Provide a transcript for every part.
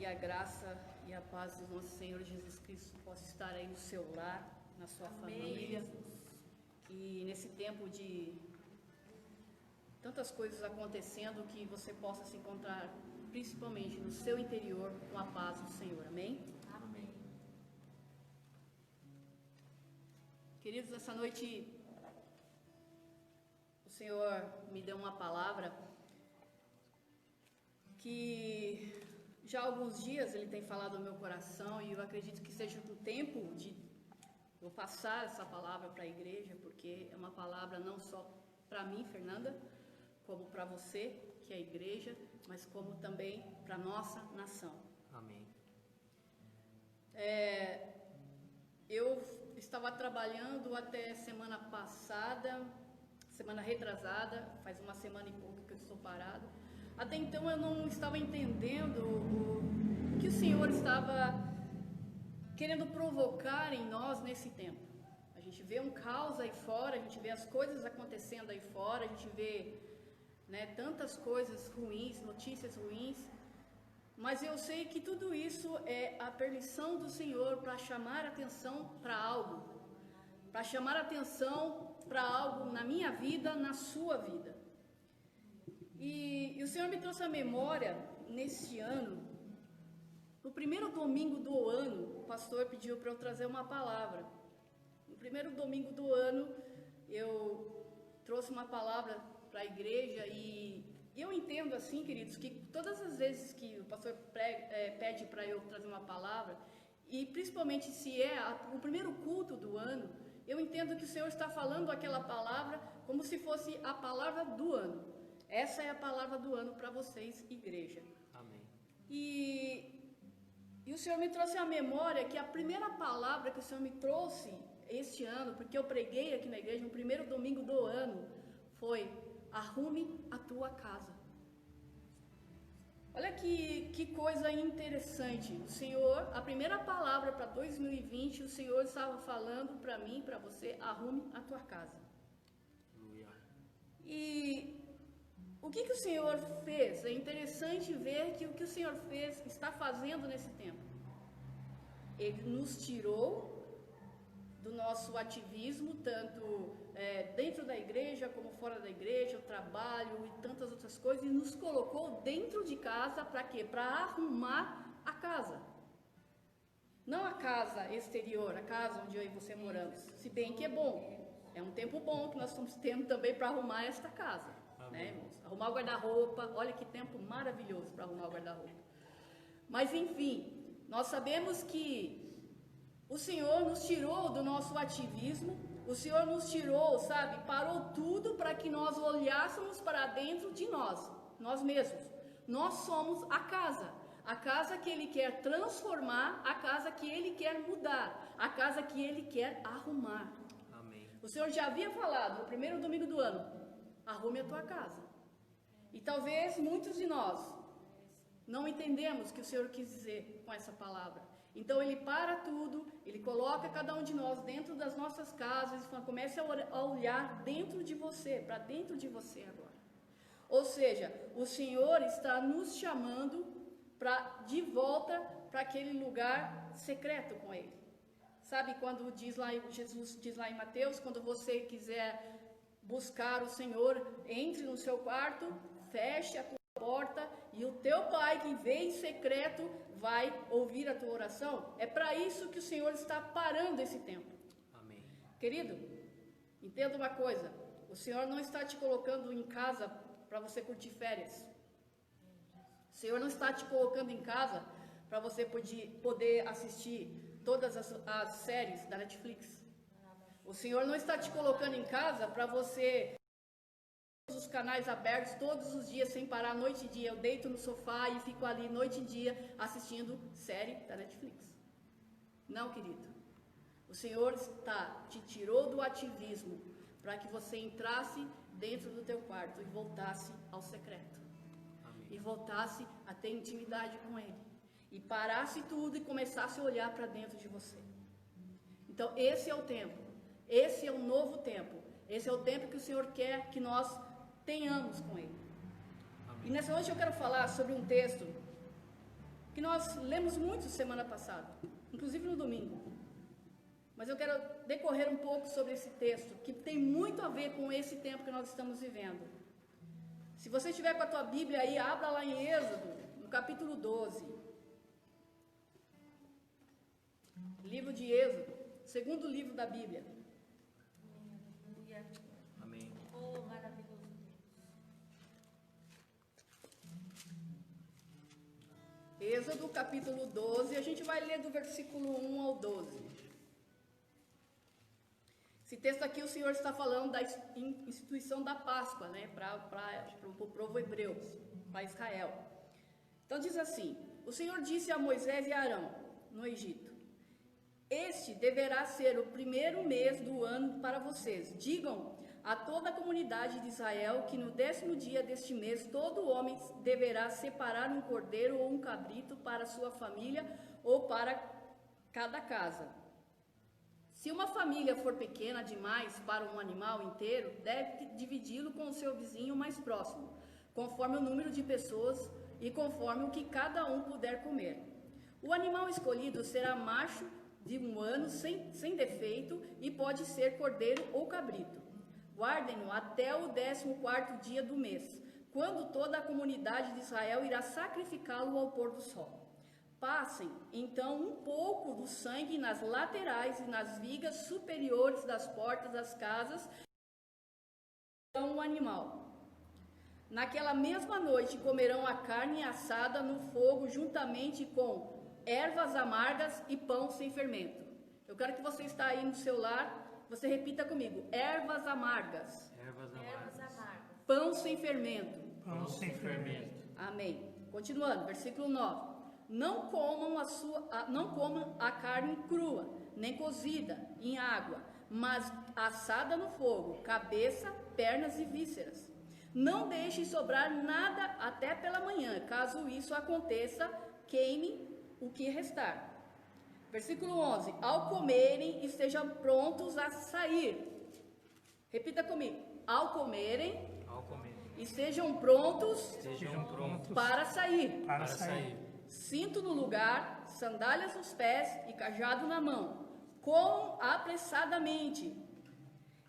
a graça e a paz do nosso Senhor Jesus Cristo possa estar aí no seu lar, na sua família. Que nesse tempo de tantas coisas acontecendo, que você possa se encontrar principalmente no seu interior com a paz do Senhor. Amém? Amém. Queridos, essa noite o Senhor me deu uma palavra que já há alguns dias Ele tem falado ao meu coração, e eu acredito que seja o tempo de eu passar essa palavra para a igreja, porque é uma palavra não só para mim, Fernanda, como para você, que é a igreja, mas como também para a nossa nação. Amém. Eu estava trabalhando até semana passada, semana retrasada, faz uma semana e pouco que eu estou parado. Até então eu não estava entendendo o que o Senhor estava querendo provocar em nós nesse tempo. A gente vê um caos aí fora, a gente vê as coisas acontecendo aí fora, a gente vê, né, tantas coisas ruins, notícias ruins, mas eu sei que tudo isso é a permissão do Senhor para chamar atenção para algo, para chamar atenção para algo na minha vida, na sua vida. E o Senhor me trouxe a memória nesse ano. No primeiro domingo do ano, o pastor pediu para eu trazer uma palavra. No primeiro domingo do ano, eu trouxe uma palavra para a igreja, e eu entendo assim, queridos, que todas as vezes que o pastor pede para eu trazer uma palavra, e principalmente se é o primeiro culto do ano, eu entendo que o Senhor está falando aquela palavra como se fosse a palavra do ano. Essa é a palavra do ano para vocês, igreja. Amém. E o Senhor me trouxe à memória que a primeira palavra que o Senhor me trouxe este ano, porque eu preguei aqui na igreja no primeiro domingo do ano, foi: arrume a tua casa. Olha que coisa interessante. O Senhor, a primeira palavra para 2020, o Senhor estava falando para mim, para você: arrume a tua casa. Aleluia. E o que o Senhor fez? É interessante ver que o que o Senhor fez, está fazendo nesse tempo. Ele nos tirou do nosso ativismo, tanto dentro da igreja como fora da igreja, o trabalho e tantas outras coisas, e nos colocou dentro de casa para quê? Para arrumar a casa. Não a casa exterior, a casa onde eu e você moramos, se bem que é bom. É um tempo bom que nós estamos tendo também para arrumar esta casa. Né, irmãos? Arrumar o guarda-roupa, olha que tempo maravilhoso para arrumar o guarda-roupa. Mas enfim, nós sabemos que o Senhor nos tirou do nosso ativismo, o Senhor nos tirou, sabe, parou tudo para que nós olhássemos para dentro de nós mesmos. Nós somos a casa que Ele quer transformar, a casa que Ele quer mudar, a casa que Ele quer arrumar. Amém. O Senhor já havia falado no primeiro domingo do ano: arrume a tua casa. E talvez muitos de nós não entendemos o que o Senhor quis dizer com essa palavra. Então Ele para tudo, Ele coloca cada um de nós dentro das nossas casas e fala: comece a olhar dentro de você, para dentro de você agora. Ou seja, o Senhor está nos chamando de volta para aquele lugar secreto com Ele. Sabe quando Jesus diz lá em Mateus, quando você quiser buscar o Senhor, entre no seu quarto, feche a tua porta, e o teu Pai que vê em secreto vai ouvir a tua oração? É para isso que o Senhor está parando esse tempo. Amém. Querido, entenda uma coisa: o Senhor não está te colocando em casa para você curtir férias. O Senhor não está te colocando em casa para você poder assistir todas as séries da Netflix. O Senhor não está te colocando em casa para você todos os canais abertos todos os dias sem parar, noite e dia. Eu deito no sofá e fico ali noite e dia assistindo série da Netflix. Não, querido. O Senhor te tirou do ativismo para que você entrasse dentro do teu quarto e voltasse ao secreto. Amém. E voltasse a ter intimidade com Ele. E parasse tudo e começasse a olhar para dentro de você. Então esse é o tempo. Esse é o novo tempo. Esse é o tempo que o Senhor quer que nós tenhamos com Ele. Amém. E nessa noite eu quero falar sobre um texto que nós lemos muito semana passada, inclusive no domingo. Mas eu quero decorrer um pouco sobre esse texto, que tem muito a ver com esse tempo que nós estamos vivendo. Se você estiver com a tua Bíblia aí, abra lá em Êxodo, no capítulo 12. Livro de Êxodo, segundo livro da Bíblia. Aleluia. Amém. Oh, maravilhoso Deus. Êxodo, capítulo 12, a gente vai ler do versículo 1 ao 12. Esse texto aqui o Senhor está falando da instituição da Páscoa, né, para o povo hebreu, para Israel. Então diz assim: o Senhor disse a Moisés e a Arão, no Egito: este deverá ser o primeiro mês do ano para vocês. Digam a toda a comunidade de Israel que no 10º dia deste mês todo homem deverá separar um cordeiro ou um cabrito para sua família ou para cada casa. Se uma família for pequena demais para um animal inteiro, deve dividi-lo com o seu vizinho mais próximo, conforme o número de pessoas e conforme o que cada um puder comer. O animal escolhido será macho de 1 ano sem defeito e pode ser cordeiro ou cabrito. Guardem-no até o 14º dia do mês, quando toda a comunidade de Israel irá sacrificá-lo ao pôr do sol. Passem, então, um pouco do sangue nas laterais e nas vigas superiores das portas das casas o animal. Naquela mesma noite comerão a carne assada no fogo juntamente com ervas amargas e pão sem fermento. Eu quero que você está aí no seu lar, você repita comigo: ervas amargas. Ervas Ervas amargas. amargas. Pão sem fermento. Pão sem fermento. Amém. Continuando, versículo 9. Não comam a carne crua, nem cozida em água, mas assada no fogo, cabeça, pernas e vísceras. Não deixem sobrar nada até pela manhã. Caso isso aconteça, queime o que restar. Versículo 11. Ao comerem, estejam prontos a sair. Repita comigo. Ao comerem, estejam prontos para sair. Para sair. Cinto no lugar, sandálias nos pés e cajado na mão. Comam apressadamente.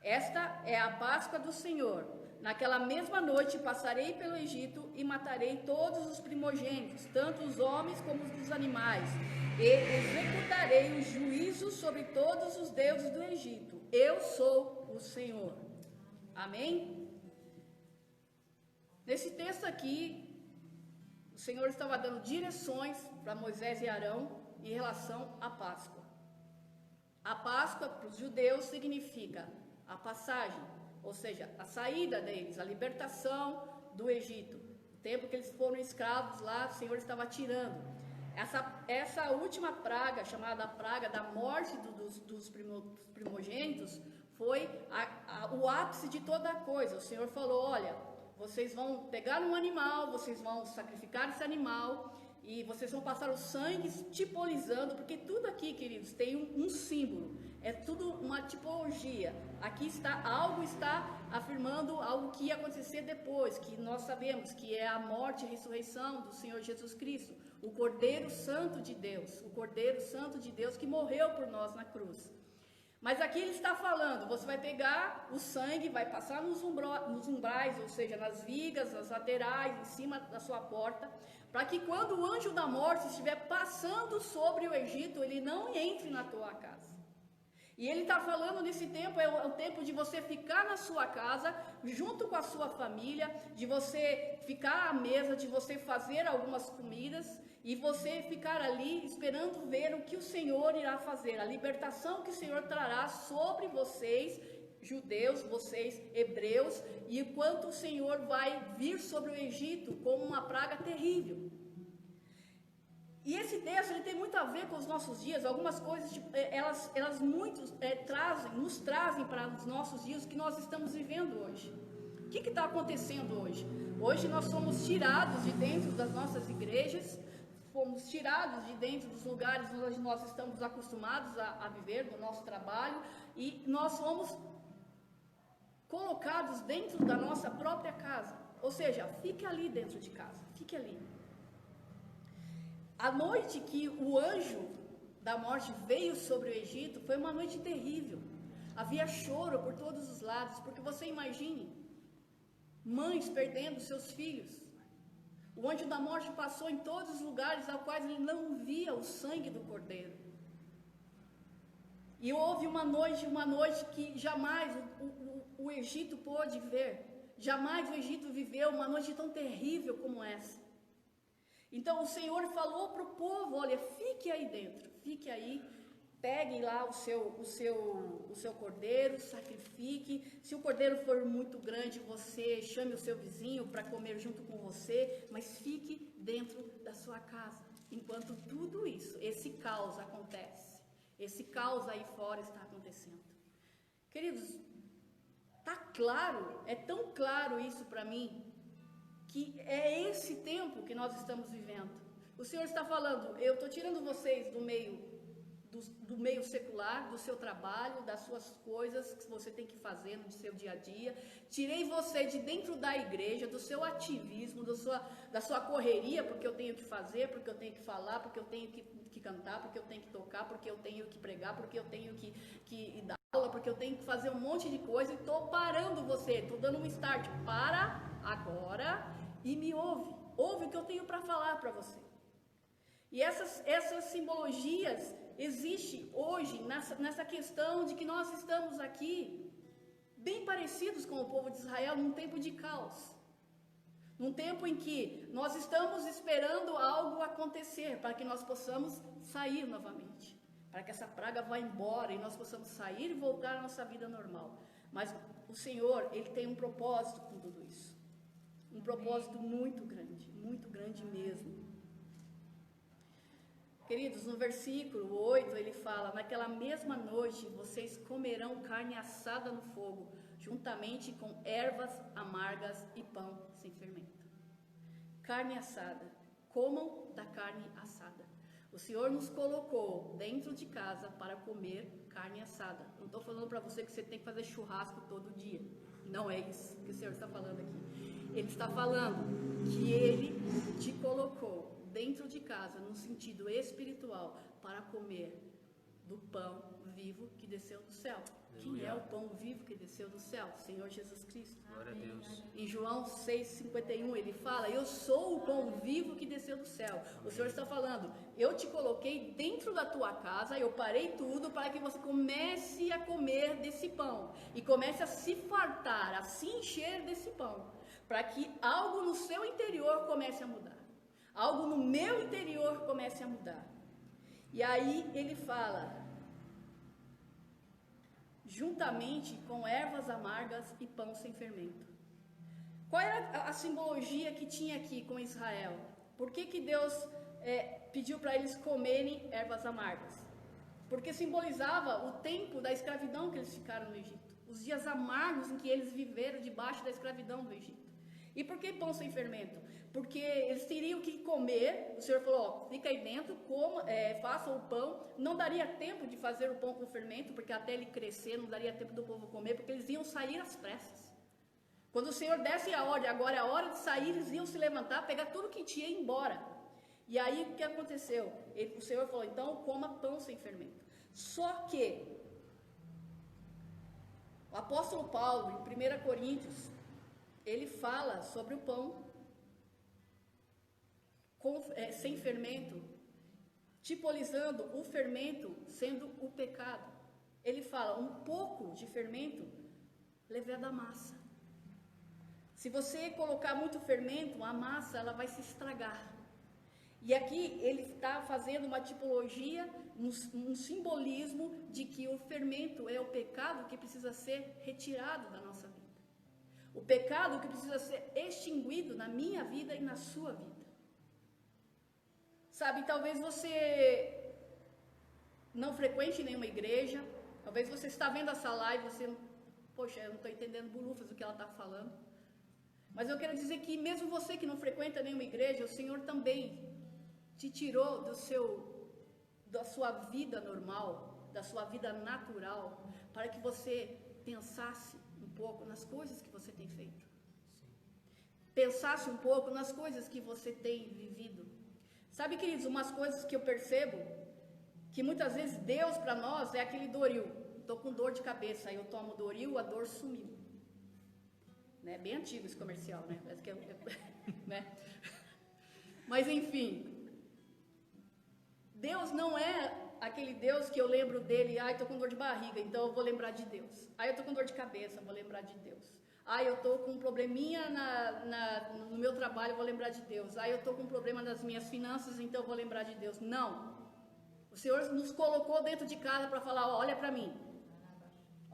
Esta é a Páscoa do Senhor. Naquela mesma noite passarei pelo Egito e matarei todos os primogênitos, tanto os homens como os dos animais, e executarei o juízo sobre todos os deuses do Egito. Eu sou o Senhor. Amém? Nesse texto aqui, o Senhor estava dando direções para Moisés e Arão em relação à Páscoa. A Páscoa para os judeus significa a passagem, ou seja, a saída deles, a libertação do Egito. O tempo que eles foram escravos lá, o Senhor estava tirando. Essa última praga, chamada praga da morte dos primogênitos, foi o ápice de toda a coisa. O Senhor falou: olha, vocês vão pegar um animal, vocês vão sacrificar esse animal e vocês vão passar o sangue tipolizando, porque tudo aqui, queridos, tem um símbolo, é tudo uma tipologia. Aqui algo está afirmando algo que ia acontecer depois, que nós sabemos que é a morte e a ressurreição do Senhor Jesus Cristo, o Cordeiro Santo de Deus, o Cordeiro Santo de Deus que morreu por nós na cruz. Mas aqui ele está falando, você vai pegar o sangue, vai passar nos umbrais, ou seja, nas vigas, nas laterais, em cima da sua porta, para que quando o anjo da morte estiver passando sobre o Egito, ele não entre na tua casa. E ele está falando nesse tempo, é o tempo de você ficar na sua casa, junto com a sua família, de você ficar à mesa, de você fazer algumas comidas, e você ficar ali esperando ver o que o Senhor irá fazer, a libertação que o Senhor trará sobre vocês, judeus, vocês hebreus, e quanto o Senhor vai vir sobre o Egito como uma praga terrível. E esse texto ele tem muito a ver com os nossos dias. Algumas coisas elas nos trazem para os nossos dias o que nós estamos vivendo hoje. O que está acontecendo hoje? Hoje nós somos tirados de dentro das nossas igrejas, fomos tirados de dentro dos lugares onde nós estamos acostumados a viver, do nosso trabalho, e nós fomos colocados dentro da nossa própria casa. Ou seja, fique ali dentro de casa, fique ali. A noite que o anjo da morte veio sobre o Egito foi uma noite terrível. Havia choro por todos os lados, porque você imagine, mães perdendo seus filhos. O anjo da morte passou em todos os lugares aos quais ele não via o sangue do cordeiro. E houve uma noite que jamais o Egito pôde ver. Jamais o Egito viveu uma noite tão terrível como essa. Então o Senhor falou para o povo, olha, fique aí dentro, fique aí, pegue lá o seu cordeiro, sacrifique. Se o cordeiro for muito grande, você chame o seu vizinho para comer junto com você, mas fique dentro da sua casa. Enquanto tudo isso, esse caos acontece. Esse caos aí fora está acontecendo. Queridos, tá claro, é tão claro isso para mim, que é esse tempo que nós estamos vivendo. O Senhor está falando, eu estou tirando vocês do meio secular, do seu trabalho, das suas coisas que você tem que fazer no seu dia a dia. Tirei você de dentro da igreja, do seu ativismo, da sua correria, porque eu tenho que fazer, porque eu tenho que falar, porque eu tenho que cantar, porque eu tenho que tocar, porque eu tenho que pregar, porque eu tenho que dar aula, porque eu tenho que fazer um monte de coisa, e estou parando você, estou dando um start. Para agora e me ouve. Ouve o que eu tenho para falar para você. E essas simbologias existem hoje nessa questão de que nós estamos aqui bem parecidos com o povo de Israel num tempo de caos. Num tempo em que nós estamos esperando algo acontecer para que nós possamos sair novamente. Para que essa praga vá embora e nós possamos sair e voltar à nossa vida normal. Mas o Senhor, Ele tem um propósito com tudo isso. Um propósito muito grande mesmo. Queridos, no versículo 8 ele fala, naquela mesma noite vocês comerão carne assada no fogo, juntamente com ervas amargas e pão sem fermento. Carne assada, comam da carne assada. O Senhor nos colocou dentro de casa para comer carne assada. Não estou falando para você que você tem que fazer churrasco todo dia. Não é isso que o Senhor está falando aqui. Ele está falando que Ele te colocou dentro de casa, no sentido espiritual, para comer do pão vivo que desceu do céu. Quem é o pão vivo que desceu do céu? Senhor Jesus Cristo. Glória a Deus. Em João 6,51 ele fala, eu sou o pão vivo que desceu do céu. O Senhor está falando, eu te coloquei dentro da tua casa, eu parei tudo para que você comece a comer desse pão. E comece a se fartar, a se encher desse pão. Para que algo no seu interior comece a mudar. Algo no meu interior comece a mudar. E aí ele fala, juntamente com ervas amargas e pão sem fermento. Qual era a simbologia que tinha aqui com Israel? Por que Deus pediu para eles comerem ervas amargas? Porque simbolizava o tempo da escravidão que eles ficaram no Egito. Os dias amargos em que eles viveram debaixo da escravidão do Egito. E por que pão sem fermento? Porque eles teriam que comer, o Senhor falou, fica aí dentro, façam o pão, não daria tempo de fazer o pão com fermento, porque até ele crescer, não daria tempo do povo comer, porque eles iam sair às pressas. Quando o Senhor desse a ordem, agora é a hora de sair, eles iam se levantar, pegar tudo que tinha e ir embora. E aí o que aconteceu? O Senhor falou, então coma pão sem fermento. Só que, o apóstolo Paulo, em 1 Coríntios, ele fala sobre o pão sem fermento, tipificando o fermento sendo o pecado. Ele fala, um pouco de fermento leveda a massa. Se você colocar muito fermento, a massa ela vai se estragar. E aqui ele está fazendo uma tipologia, um simbolismo de que o fermento é o pecado que precisa ser retirado da nossa vida. O pecado que precisa ser extinguido na minha vida e na sua vida. Sabe, talvez você não frequente nenhuma igreja, talvez você está vendo essa live e você, poxa, eu não estou entendendo bolufas do que ela está falando. Mas eu quero dizer que mesmo você que não frequenta nenhuma igreja, o Senhor também te tirou da sua vida normal, da sua vida natural, para que você pensasse um pouco nas coisas que você tem feito. Pensasse um pouco nas coisas que você tem vivido. Sabe, queridos, umas coisas que eu percebo, que muitas vezes Deus para nós é aquele Doril. Estou com dor de cabeça, aí eu tomo Doril, a dor sumiu. Né? Bem antigo esse comercial, né? Parece que né? Mas enfim, Deus não é aquele Deus que eu lembro dele, estou com dor de barriga, então eu vou lembrar de Deus. Eu estou com dor de cabeça, vou lembrar de Deus. Eu estou com um probleminha no meu trabalho, vou lembrar de Deus. Eu estou com um problema nas minhas finanças, então eu vou lembrar de Deus. Não. O Senhor nos colocou dentro de casa para falar, olha para mim.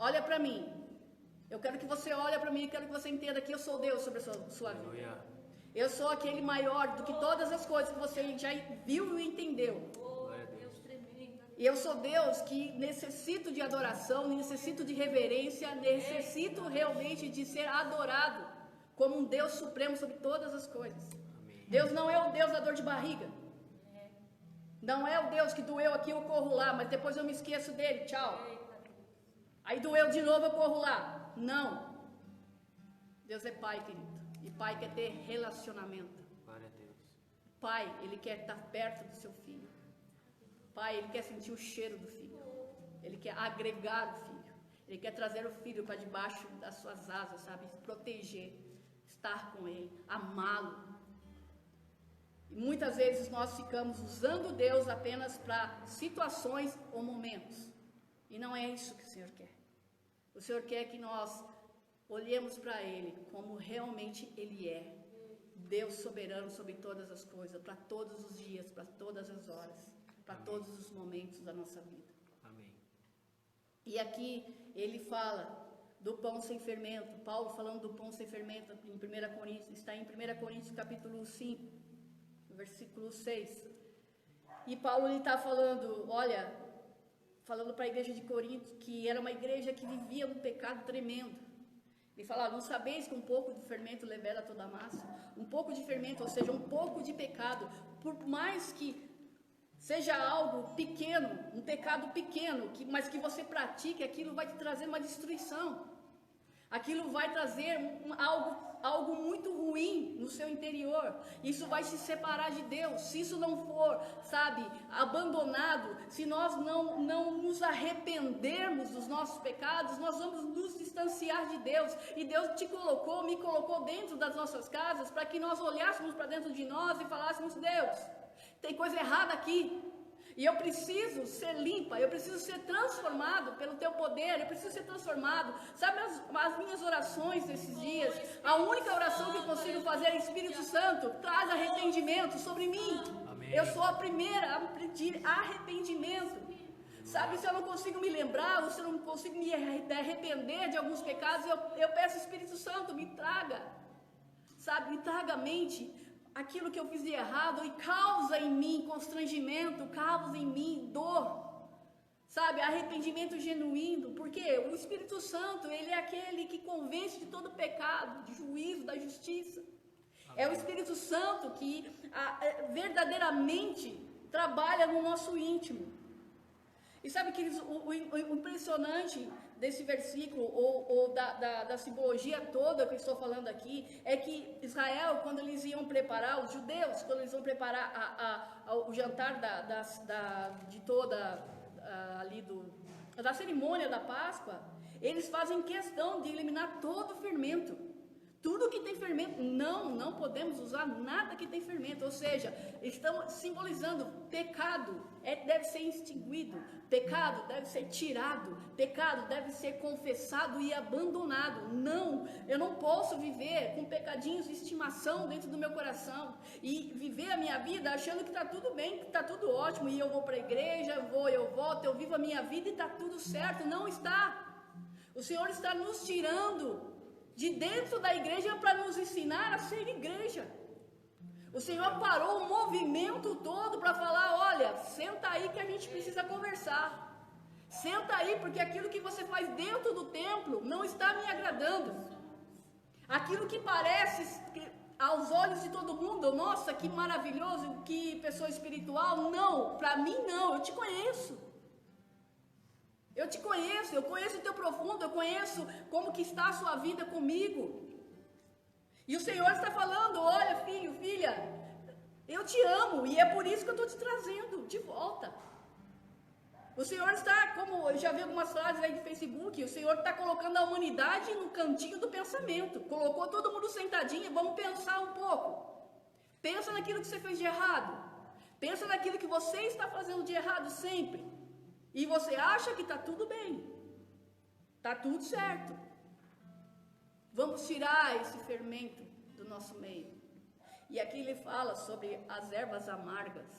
Olha para mim. Eu quero que você olhe para mim, eu quero que você entenda que eu sou Deus sobre a sua vida. Eu sou aquele maior do que todas as coisas que você já viu e entendeu. E eu sou Deus que necessito de adoração, necessito de reverência, necessito realmente de ser adorado como um Deus supremo sobre todas as coisas. Amém. Deus não é o Deus da dor de barriga. Não é o Deus que doeu aqui, eu corro lá, mas depois eu me esqueço dele, tchau. Aí doeu de novo, eu corro lá. Não. Deus é pai, querido. E pai quer ter relacionamento. Glória a Deus. Pai, ele quer estar perto do seu filho. Pai, ele quer sentir o cheiro do filho. Ele quer agregar o filho. Ele quer trazer o filho para debaixo das suas asas, sabe? Proteger, estar com ele, amá-lo. E muitas vezes nós ficamos usando Deus apenas para situações ou momentos. E não é isso que o Senhor quer. O Senhor quer que nós olhemos para Ele como realmente Ele é. Deus soberano sobre todas as coisas, para todos os dias, para todas as horas, para todos os momentos da nossa vida. Amém. E aqui ele fala do pão sem fermento. Paulo falando do pão sem fermento em 1 Coríntios, está em 1 Coríntios capítulo 5, versículo 6. E Paulo está falando, olha, falando para a igreja de Corinto, que era uma igreja que vivia um pecado tremendo. Ele fala, não sabeis que um pouco de fermento leveda toda a massa? Um pouco de fermento, ou seja, um pouco de pecado, por mais que seja algo pequeno, um pecado pequeno, mas que você pratique, aquilo vai te trazer uma destruição. Aquilo vai trazer algo muito ruim no seu interior. Isso vai se separar de Deus. Se isso não for, sabe, abandonado, se nós não nos arrependermos dos nossos pecados, nós vamos nos distanciar de Deus. E Deus te colocou, me colocou dentro das nossas casas para que nós olhássemos para dentro de nós e falássemos, Deus, tem coisa errada aqui. E eu preciso ser limpa, eu preciso ser transformado pelo teu poder, eu preciso ser transformado. Sabe as minhas orações desses dias? A única oração que eu consigo fazer é Espírito Santo, traz arrependimento sobre mim. Amém. Eu sou a primeira a pedir arrependimento. Sabe, se eu não consigo me lembrar, ou se eu não consigo me arrepender de alguns pecados, eu peço Espírito Santo, me traga. Sabe, me traga a mente aquilo que eu fiz de errado e causa em mim constrangimento, causa em mim dor, sabe, arrependimento genuíno, porque o Espírito Santo, ele é aquele que convence de todo pecado, de juízo, da justiça. Amém. É o Espírito Santo que verdadeiramente trabalha no nosso íntimo. E sabe que o impressionante desse versículo, ou da simbologia toda que eu estou falando aqui, é que Israel, quando eles iam preparar, os judeus, quando eles iam preparar o jantar de toda ali da cerimônia da Páscoa, eles fazem questão de eliminar todo o fermento. Tudo que tem fermento, não podemos usar nada que tem fermento, ou seja, estamos simbolizando pecado, deve ser extinguido, pecado deve ser tirado, pecado deve ser confessado e abandonado. Não, eu não posso viver com pecadinhos de estimação dentro do meu coração e viver a minha vida achando que está tudo bem, que está tudo ótimo, e eu vou para a igreja, eu volto, eu vivo a minha vida e está tudo certo. Não está. O Senhor está nos tirando de dentro da igreja para nos ensinar a ser igreja. O Senhor parou o movimento todo para falar, olha, senta aí que a gente precisa conversar. Senta aí, porque aquilo que você faz dentro do templo não está me agradando. Aquilo que parece aos olhos de todo mundo, nossa, que maravilhoso, que pessoa espiritual, não, para mim não, eu te conheço. Eu te conheço, eu conheço o teu profundo, eu conheço como que está a sua vida comigo. E o Senhor está falando, olha filho, filha, Eu te amo e é por isso que eu estou te trazendo de volta. O Senhor está, como eu já vi algumas frases aí de Facebook, o Senhor está colocando a humanidade no cantinho do pensamento. Colocou todo mundo sentadinho, vamos pensar um pouco. Pensa naquilo que você fez de errado. Pensa naquilo que você está fazendo de errado sempre. E você acha que está tudo bem. Está tudo certo. Vamos tirar esse fermento do nosso meio. E aqui ele fala sobre as ervas amargas.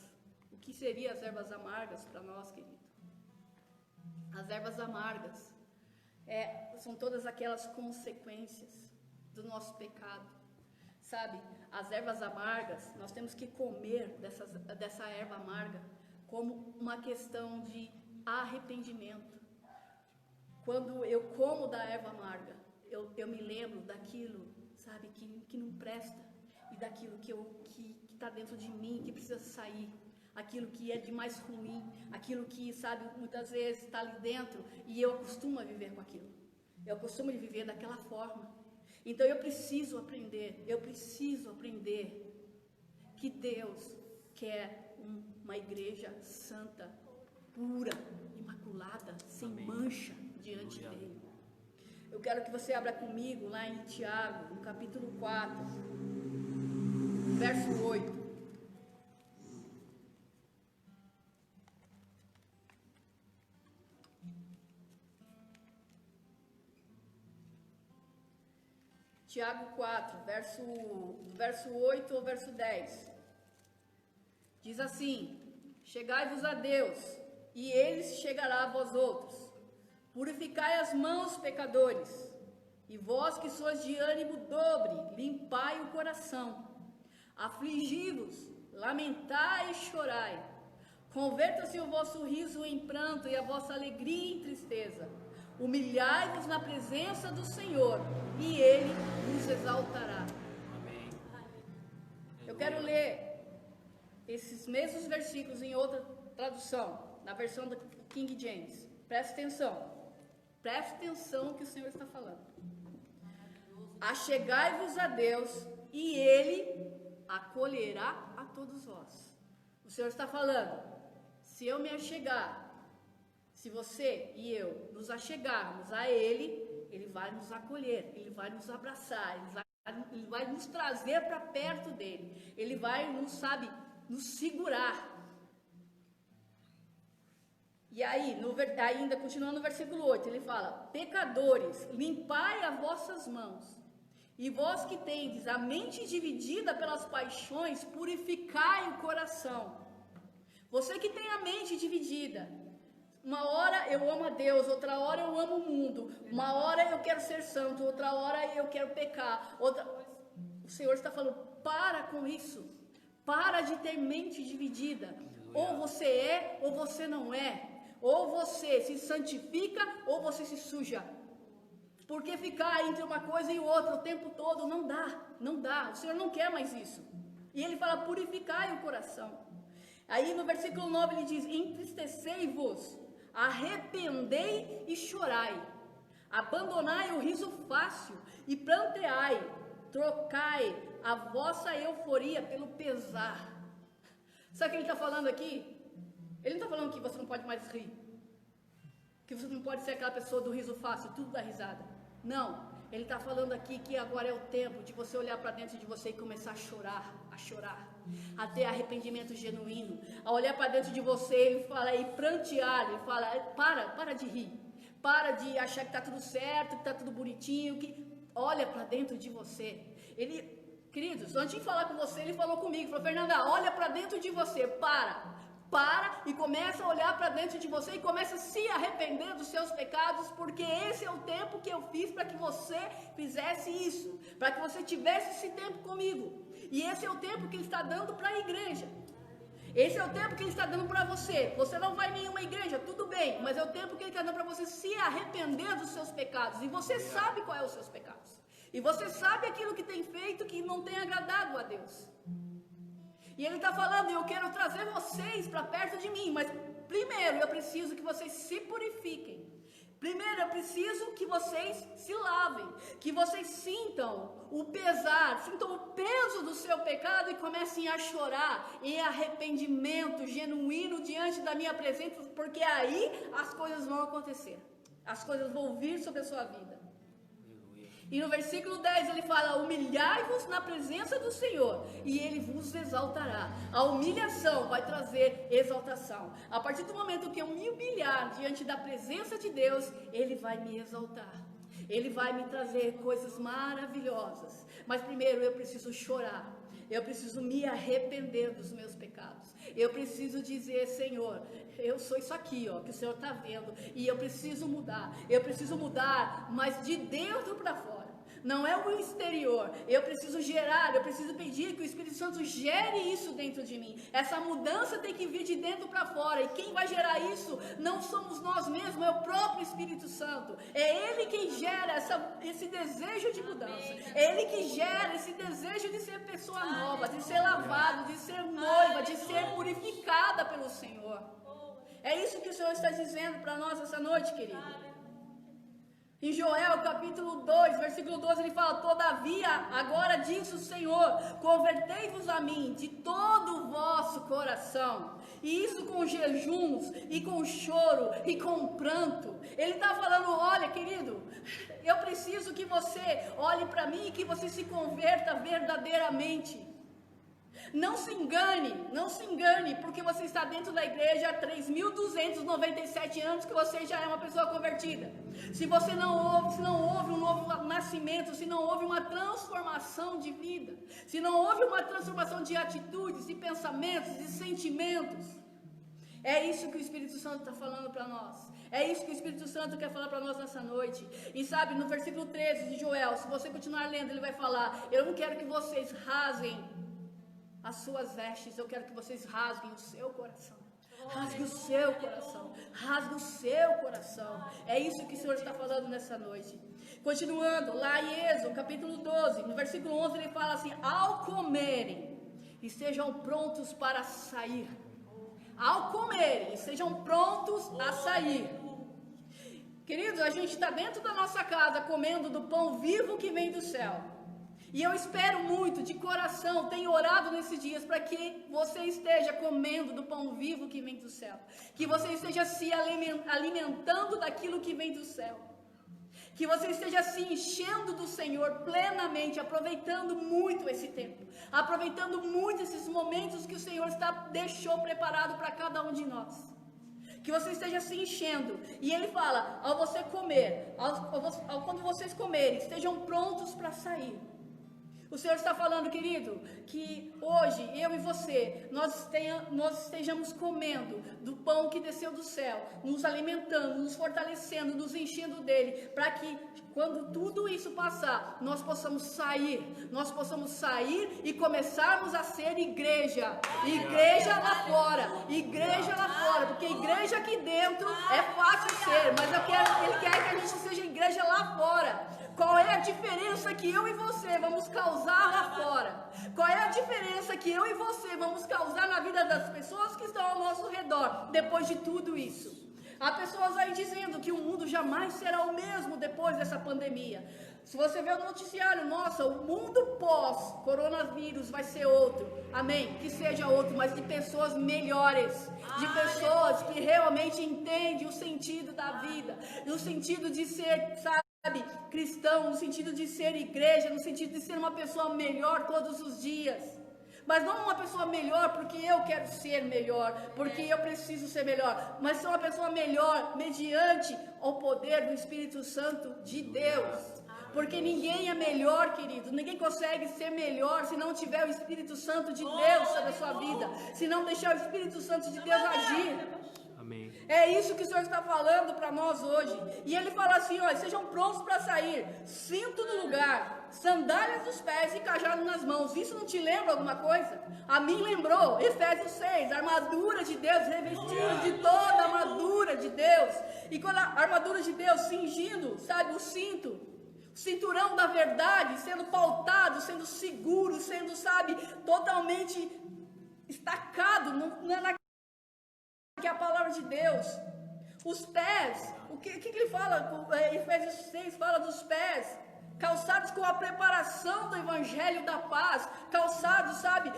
O que seriam as ervas amargas para nós, querido? As ervas amargas são todas aquelas consequências do nosso pecado. Sabe, as ervas amargas, nós temos que comer dessa erva amarga como uma questão de arrependimento. Quando eu como da erva amarga, eu me lembro daquilo, sabe, que não presta, e daquilo que está dentro de mim, que precisa sair, aquilo que é de mais ruim, aquilo que, sabe, muitas vezes está ali dentro, e eu acostumo a viver com aquilo, eu acostumo a viver daquela forma. Então eu preciso aprender que Deus quer uma igreja santa, pura, imaculada, sem mancha diante dele. Eu quero que você abra comigo lá em Tiago, no capítulo 4, verso 8. Tiago 4, verso 8 ou verso 10. Diz assim: chegai-vos a Deus, e ele se chegará a vós outros. Purificai as mãos, pecadores, e vós que sois de ânimo dobre, limpai o coração. Afligi-vos, lamentai e chorai. Converta-se o vosso riso em pranto e a vossa alegria em tristeza. Humilhai-vos na presença do Senhor, e Ele vos exaltará. Amém. Eu quero ler esses mesmos versículos em outra tradução, na versão do King James. Presta atenção. Presta atenção no que o Senhor está falando. Achegai-vos a Deus, e Ele acolherá a todos vós. O Senhor está falando, se eu me achegar, se você e eu nos achegarmos a Ele, Ele vai nos acolher, Ele vai nos abraçar, Ele vai nos trazer para perto dEle, Ele vai, nos segurar. E aí, ainda continuando no versículo 8, ele fala: pecadores, limpai as vossas mãos, e vós que tendes a mente dividida pelas paixões, purificai o coração. Você que tem a mente dividida, uma hora eu amo a Deus, outra hora eu amo o mundo, uma hora eu quero ser santo, outra hora eu quero pecar, o Senhor está falando, para com isso, para de ter mente dividida, ou você é, ou você não é, ou você se santifica, ou você se suja, porque ficar entre uma coisa e outra o tempo todo não dá, o Senhor não quer mais isso, e Ele fala, purificai o coração. Aí no versículo 9 ele diz, entristecei-vos, arrependei e chorai, abandonai o riso fácil e pranteai, trocai a vossa euforia pelo pesar. Sabe o que ele está falando aqui? Ele não está falando que você não pode mais rir, que você não pode ser aquela pessoa do riso fácil, tudo dá risada. Não, ele está falando aqui que agora é o tempo de você olhar para dentro de você e começar a chorar, a ter arrependimento genuíno, a olhar para dentro de você e falar, e prantear, ele fala, para de rir, para de achar que está tudo certo, que está tudo bonitinho, que olha para dentro de você. Ele, queridos, antes de falar com você, ele falou comigo, falou, Fernanda, olha para dentro de você, para e começa a olhar para dentro de você e começa a se arrepender dos seus pecados, porque esse é o tempo que eu fiz para que você fizesse isso, para que você tivesse esse tempo comigo, e esse é o tempo que Ele está dando para a igreja, esse é o tempo que Ele está dando para você. Você não vai em nenhuma igreja, tudo bem, mas é o tempo que Ele está dando para você se arrepender dos seus pecados, e você sabe qual é os seus pecados, e você sabe aquilo que tem feito que não tem agradado a Deus. E Ele está falando, eu quero trazer vocês para perto de mim, mas primeiro eu preciso que vocês se purifiquem. Primeiro, eu preciso que vocês se lavem, que vocês sintam o pesar, sintam o peso do seu pecado e comecem a chorar em arrependimento genuíno diante da minha presença, porque aí as coisas vão acontecer, as coisas vão vir sobre a sua vida. E no versículo 10 ele fala: humilhai-vos na presença do Senhor e Ele vos exaltará. A humilhação vai trazer exaltação. A partir do momento que eu me humilhar diante da presença de Deus, Ele vai me exaltar. Ele vai me trazer coisas maravilhosas. Mas primeiro eu preciso chorar. Eu preciso me arrepender dos meus pecados. Eu preciso dizer: Senhor, eu sou isso aqui, ó, que o Senhor está vendo, e eu preciso mudar. Eu preciso mudar, mas de dentro para fora. Não é o exterior. Eu preciso gerar, eu preciso pedir que o Espírito Santo gere isso dentro de mim. Essa mudança tem que vir de dentro para fora. E quem vai gerar isso não somos nós mesmos, é o próprio Espírito Santo. É Ele quem gera esse desejo de mudança. É Ele que gera esse desejo de ser pessoa nova, de ser lavado, de ser noiva, de ser purificada pelo Senhor. É isso que o Senhor está dizendo para nós essa noite, querido. Em Joel capítulo 2, versículo 12, ele fala: todavia, agora diz o Senhor, convertei-vos a mim de todo o vosso coração, e isso com jejuns, e com choro, e com pranto. Ele está falando: olha, querido, eu preciso que você olhe para mim e que você se converta verdadeiramente. Não se engane, porque você está dentro da igreja há 3.297 anos que você já é uma pessoa convertida. Se você não houve um novo nascimento, se não houve uma transformação de vida, se não houve uma transformação de atitudes, de pensamentos, de sentimentos, é isso que o Espírito Santo está falando para nós. É isso que o Espírito Santo quer falar para nós nessa noite. E sabe, no versículo 13 de Joel, se você continuar lendo, ele vai falar: eu não quero que vocês rasguem as suas vestes, eu quero que vocês rasguem o seu coração. Rasgue o seu coração. Rasgue o seu coração. É isso que o Senhor está falando nessa noite. Continuando, lá em Êxodo, capítulo 12, no versículo 11, ele fala assim: ao comerem, estejam prontos para sair. Ao comerem, estejam prontos a sair. Queridos, a gente está dentro da nossa casa comendo do pão vivo que vem do céu. E eu espero muito, de coração, tenho orado nesses dias para que você esteja comendo do pão vivo que vem do céu. Que você esteja se alimentando daquilo que vem do céu. Que você esteja se enchendo do Senhor plenamente, aproveitando muito esse tempo. Aproveitando muito esses momentos que o Senhor deixou preparado para cada um de nós. Que você esteja se enchendo. E Ele fala: ao você comer, quando vocês comerem, estejam prontos para sair. O Senhor está falando, querido, que hoje, eu e você, nós estejamos comendo do pão que desceu do céu, nos alimentando, nos fortalecendo, nos enchendo dele, para que quando tudo isso passar, nós possamos sair e começarmos a ser igreja lá fora, porque igreja aqui dentro é fácil ser, mas Ele quer que a gente seja igreja lá fora. Qual é a diferença que eu e você vamos causar lá fora? Qual é a diferença que eu e você vamos causar na vida das pessoas que estão ao nosso redor, depois de tudo isso? Há pessoas aí dizendo que o mundo jamais será o mesmo depois dessa pandemia. Se você vê o noticiário, nossa, o mundo pós-coronavírus vai ser outro. Amém? Que seja outro, mas de pessoas melhores. De pessoas que realmente entendem o sentido da vida. No sentido de ser, cristão, no sentido de ser igreja, no sentido de ser uma pessoa melhor todos os dias. Mas não uma pessoa melhor porque eu quero ser melhor, porque eu preciso ser melhor, mas ser uma pessoa melhor mediante o poder do Espírito Santo de Deus. Porque ninguém é melhor, querido, ninguém consegue ser melhor se não tiver o Espírito Santo de Deus sobre a sua vida, se não deixar o Espírito Santo de Deus agir. Amém. É isso que o Senhor está falando para nós hoje. E Ele fala assim: ó, sejam prontos para sair, cinto no lugar, sandálias nos pés e cajado nas mãos. Isso não te lembra alguma coisa? A mim lembrou Efésios 6, armadura de Deus, revestidos de toda a armadura de Deus. E quando a armadura de Deus cingindo, o cinto, o cinturão da verdade, sendo pautado, sendo seguro, sendo, totalmente estacado na que é a palavra de Deus. Os pés, o que ele fala? Efésios 6 fala dos pés, calçados com a preparação do evangelho da paz, calçados, sabe,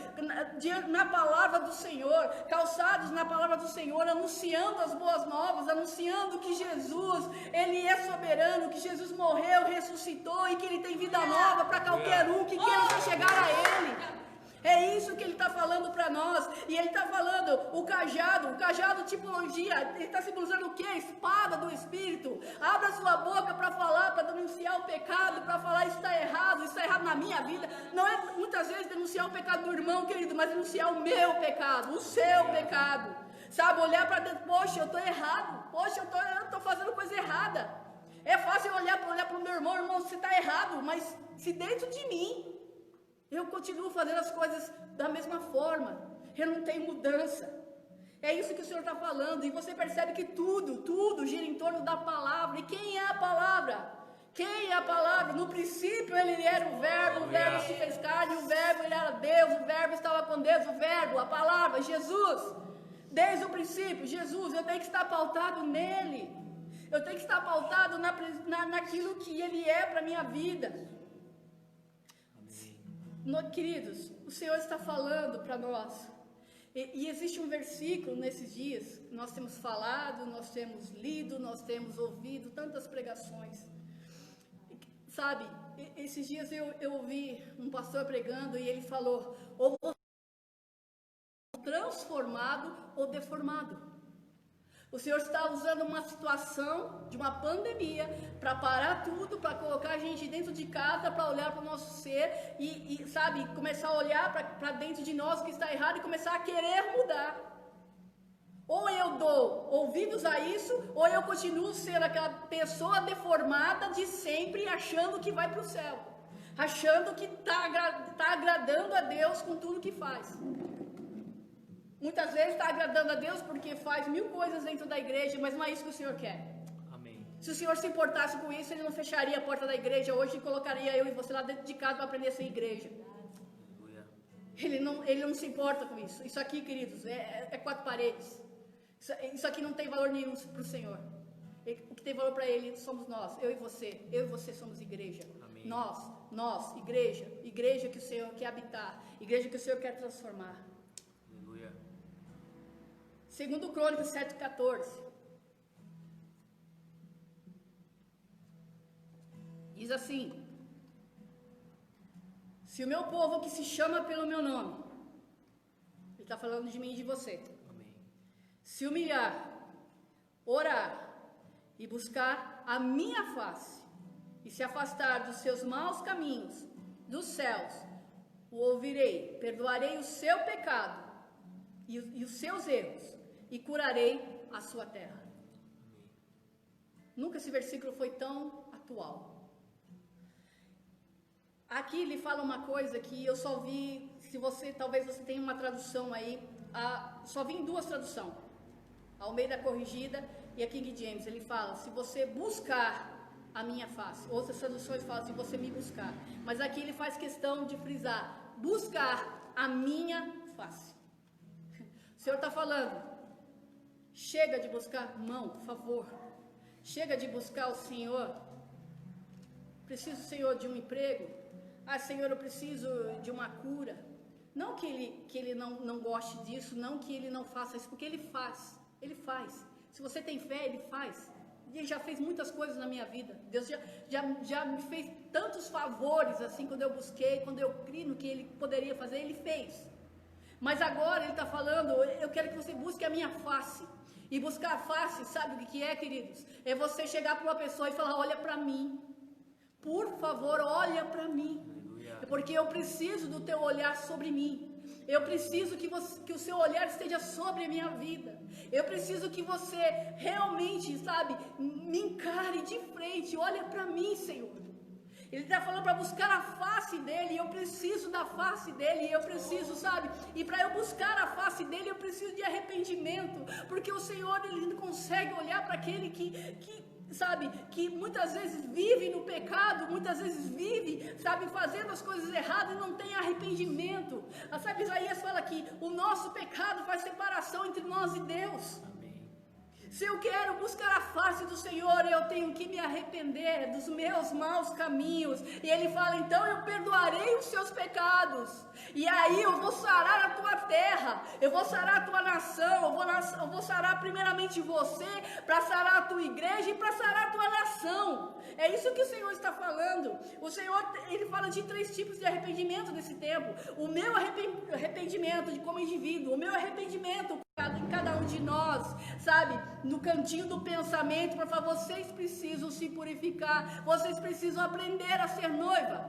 na palavra do Senhor, calçados na palavra do Senhor, anunciando as boas novas, anunciando que Jesus, Ele é soberano, que Jesus morreu, ressuscitou e que Ele tem vida nova para qualquer um que queira se chegar a Ele. É isso que ele está falando para nós. E ele está falando o cajado tipologia, ele está simbolizando o quê? Espada do Espírito. Abra sua boca para falar, para denunciar o pecado, para falar isso está errado na minha vida. Não é muitas vezes denunciar o pecado do irmão, querido, mas denunciar o meu pecado, o seu pecado. Sabe, olhar para dentro, poxa, eu estou errado, poxa, eu estou fazendo coisa errada. É fácil olhar para o meu irmão, você está errado, mas se dentro de mim eu continuo fazendo as coisas da mesma forma, eu não tenho mudança. É isso que o Senhor está falando, e você percebe que tudo gira em torno da palavra. E quem é a palavra? Quem é a palavra? No princípio ele era o verbo se fez carne, o verbo ele era Deus, o verbo estava com Deus, o verbo, a palavra, Jesus. Desde o princípio, Jesus, eu tenho que estar pautado nele. Eu tenho que estar pautado naquilo que ele é para a minha vida. Queridos, o Senhor está falando para nós, e existe um versículo nesses dias, nós temos falado, nós temos lido, nós temos ouvido tantas pregações, sabe, esses dias eu ouvi um pastor pregando e ele falou, ou transformado ou deformado. O Senhor está usando uma situação de uma pandemia para parar tudo, para colocar a gente dentro de casa, para olhar para o nosso ser e sabe, começar a olhar para dentro de nós que está errado e começar a querer mudar. Ou eu dou ouvidos a isso, ou eu continuo sendo aquela pessoa deformada de sempre, achando que vai para o céu, achando que está agradando a Deus com tudo que faz. Muitas vezes está agradando a Deus porque faz 1000 coisas dentro da igreja, mas não é isso que o Senhor quer. Amém. Se o Senhor se importasse com isso, Ele não fecharia a porta da igreja hoje e colocaria eu e você lá dentro de casa para aprender a ser igreja. Aleluia. Ele não se importa com isso. Isso aqui, queridos, é 4 paredes. Isso aqui não tem valor nenhum para o Senhor. O que tem valor para Ele somos nós, eu e você. Eu e você somos igreja. Amém. Nós, igreja que o Senhor quer habitar, igreja que o Senhor quer transformar. Segundo Crônicas 7,14, diz assim, se o meu povo que se chama pelo meu nome, ele está falando de mim e de você, Amém. se humilhar, orar e buscar a minha face, e se afastar dos seus maus caminhos, dos céus, o ouvirei, perdoarei o seu pecado e os seus erros, e curarei a sua terra. Nunca esse versículo foi tão atual. Aqui ele fala uma coisa que eu só vi, talvez você tenha uma tradução aí, só vi em 2 traduções, a Almeida Corrigida e a King James. Ele fala, se você buscar a minha face. Outras traduções falam, se você me buscar. Mas aqui ele faz questão de frisar, buscar a minha face. O Senhor está falando, chega de buscar mão, por favor. Chega de buscar o Senhor. Preciso, Senhor, de um emprego. Senhor, eu preciso de uma cura. Não que ele não goste disso, não que ele não faça isso, porque ele faz. Ele faz. Se você tem fé, ele faz. Ele já fez muitas coisas na minha vida. Deus já me fez tantos favores, assim, quando eu busquei, quando eu criei no que ele poderia fazer, ele fez. Mas agora ele está falando, eu quero que você busque a minha face. E buscar a face, sabe o que é, queridos? É você chegar para uma pessoa e falar, olha para mim. Por favor, olha para mim. É porque eu preciso do teu olhar sobre mim. Eu preciso que o seu olhar esteja sobre a minha vida. Eu preciso que você realmente, sabe, me encare de frente. Olha para mim, Senhor. Ele está falando para buscar a face dele, e eu preciso da face dele, e eu preciso, sabe, e para eu buscar a face dele, eu preciso de arrependimento, porque o Senhor, ele não consegue olhar para aquele que sabe, que muitas vezes vive no pecado, muitas vezes vive, sabe, fazendo as coisas erradas e não tem arrependimento. Sabe, Isaías fala que o nosso pecado faz separação entre nós e Deus. Amém. Se eu quero buscar a face do Senhor, eu tenho que me arrepender dos meus maus caminhos. E ele fala, então eu perdoarei os seus pecados. E aí eu vou sarar a tua terra, eu vou sarar a tua nação, eu vou sarar primeiramente você, para sarar a tua igreja e para sarar a tua nação. É isso que o Senhor está falando. O Senhor, ele fala de 3 tipos de arrependimento nesse tempo. O meu arrependimento de como indivíduo, o meu arrependimento em cada um de nós, sabe, no cantinho do pensamento, para falar, vocês precisam se purificar, vocês precisam aprender a ser noiva,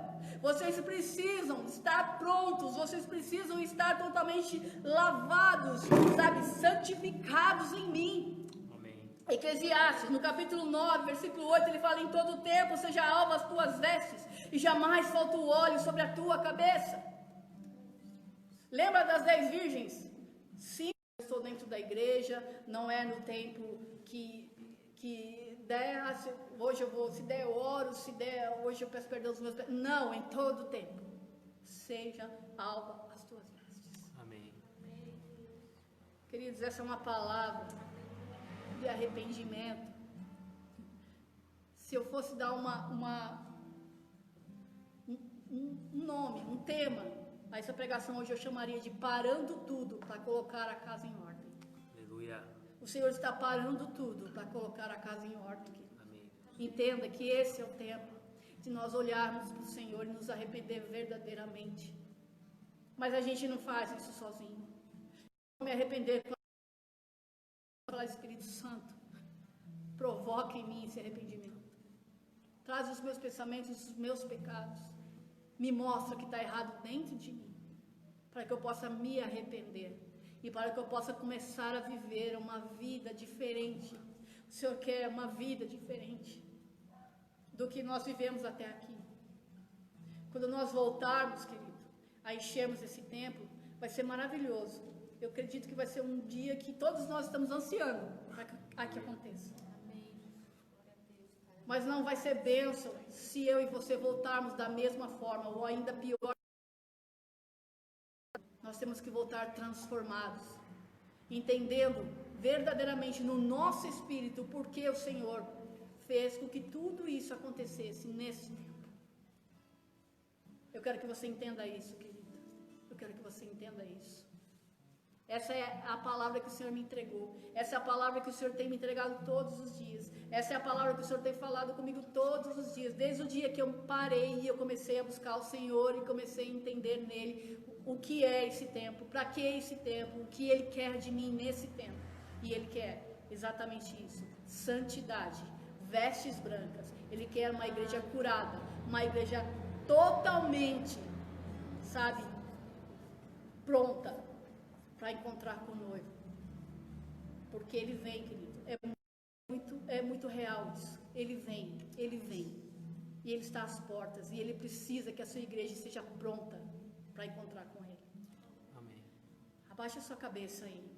vocês precisam estar prontos, vocês precisam estar totalmente lavados, sabe, santificados em mim. Amém. Eclesiastes, no capítulo 9, versículo 8, ele fala, em todo tempo seja alva as tuas vestes, e jamais falta o óleo sobre a tua cabeça. Lembra das 10 virgens? Sim. Estou dentro da igreja, não é no tempo que der, hoje eu vou, se der eu oro, se der, hoje eu peço perdão dos meus pecados. Não, em todo tempo, seja alva as tuas vestes. Amém. Queridos, essa é uma palavra de arrependimento. Se eu fosse dar um nome, um tema, a essa pregação hoje eu chamaria de parando tudo para colocar a casa em ordem. Aleluia. O Senhor está parando tudo para colocar a casa em ordem. Amém. Entenda que esse é o tempo de nós olharmos para o Senhor e nos arrepender verdadeiramente. Mas a gente não faz isso sozinho. Eu vou me arrepender, falar, Espírito Santo, provoca em mim esse arrependimento. Traz os meus pensamentos, os meus pecados. Me mostra que está errado dentro de mim, para que eu possa me arrepender e para que eu possa começar a viver uma vida diferente. O Senhor quer uma vida diferente do que nós vivemos até aqui. Quando nós voltarmos, querido, a enchermos esse templo, vai ser maravilhoso. Eu acredito que vai ser um dia que todos nós estamos ansiando para que aconteça. Mas não vai ser bênção se eu e você voltarmos da mesma forma, ou ainda pior. Nós temos que voltar transformados, entendendo verdadeiramente no nosso espírito porque o Senhor fez com que tudo isso acontecesse nesse tempo. Eu quero que você entenda isso, querido. Eu quero que você entenda isso. Essa é a palavra que o Senhor me entregou. Essa é a palavra que o Senhor tem me entregado todos os dias. Essa é a palavra que o Senhor tem falado comigo todos os dias. Desde o dia que eu parei e eu comecei a buscar o Senhor e comecei a entender nele o que é esse tempo, para que é esse tempo, o que Ele quer de mim nesse tempo. E Ele quer exatamente isso. Santidade, vestes brancas. Ele quer uma igreja curada, uma igreja totalmente, sabe, pronta para encontrar com o noivo, porque ele vem, querido, é muito real isso, ele vem, e ele está às portas, e ele precisa que a sua igreja seja pronta para encontrar com ele. Amém. Abaixa a sua cabeça aí.